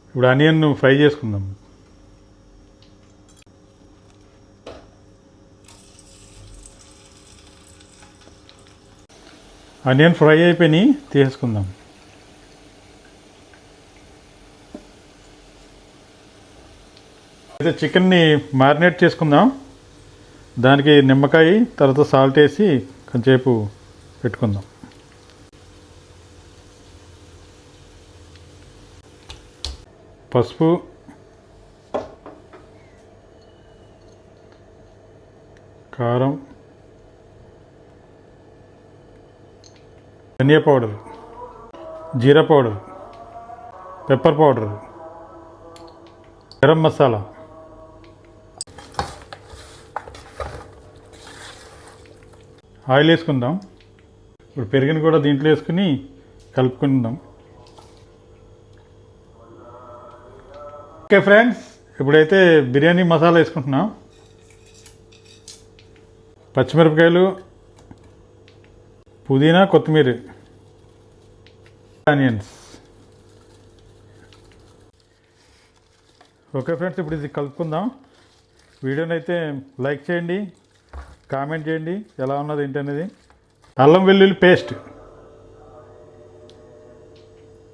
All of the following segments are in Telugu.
ఇప్పుడు ఆనియన్ ఫ్రై చేసుకుందాం. ఆనియన్ ఫ్రై అయిపోయి తీసుకుందాం. అయితే చికెన్ని మ్యారినేట్ చేసుకుందాం. దానికి నిమ్మకాయ తర్వాత సాల్ట్ వేసి కొంచెంసేపు పెట్టుకుందాం. పసుపు, కారం, ధనియా పౌడర్, జీరా powder, pepper powder, garam masala, oil వేసుకుందాం. ఇప్పుడు పెరుగుని కూడా దీంట్లో వేసుకుని కలుపుకుందాం. ఓకే ఫ్రెండ్స్, ఇప్పుడైతే బిర్యానీ మసాలా వేసుకుంటున్నాం. పచ్చిమిరపకాయలు, పుదీనా, కొత్తిమీర, ఆనియన్స్. ఓకే ఫ్రెండ్స్, ఇప్పుడు ఇది కలుపుకుందాం. వీడియోని అయితే లైక్ చేయండి, కామెంట్ చేయండి ఎలా ఉన్నది ఏంటనేది. అల్లం వెల్లుల్లి పేస్ట్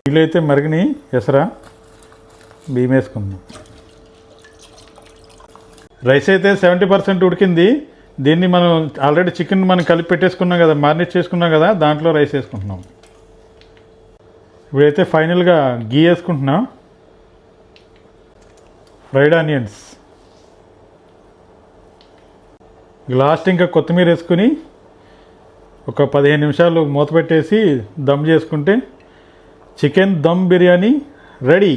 వీలైతే మరిగిని ఎసరా బియ్యం వేసుకుందాం. రైస్ అయితే 70% ఉడికింది. దీన్ని మనం ఆల్రెడీ చికెన్ మనం కలిపి పెట్టేసుకున్నాం కదా, మ్యారినేట్ చేసుకున్నాం కదా, దాంట్లో రైస్ వేసుకుంటున్నాం. ఇప్పుడైతే ఫైనల్గా గీ వేసుకుంటున్నాం. ఫ్రైడ్ ఆనియన్స్, లాస్ట్ ఇంకా కొత్తిమీర వేసుకుని ఒక 15 నిమిషాలు మూత పెట్టేసి దమ్ చేసుకుంటే chicken dum biryani ready.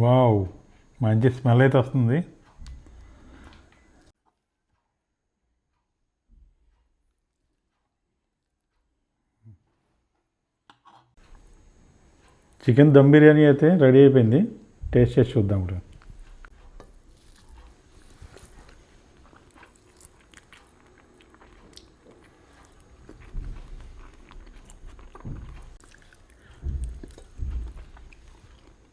Wow, మంచి స్మెల్ అయితే వస్తుంది. చికెన్ దమ్ బిర్యానీ అయితే రెడీ అయిపోయింది. టేస్ట్ చేసి చూద్దాం ఇప్పుడు.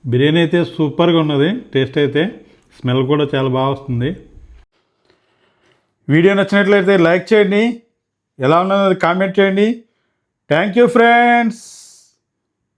బిర్యానీ అయితే సూపర్గా ఉన్నది. టేస్ట్ అయితే స్మెల్ కూడా చాలా బాగా వస్తుంది. వీడియో నచ్చినట్లయితే లైక్ చేయండి, ఎలా ఉన్నది కామెంట్ చేయండి. Thank you friends.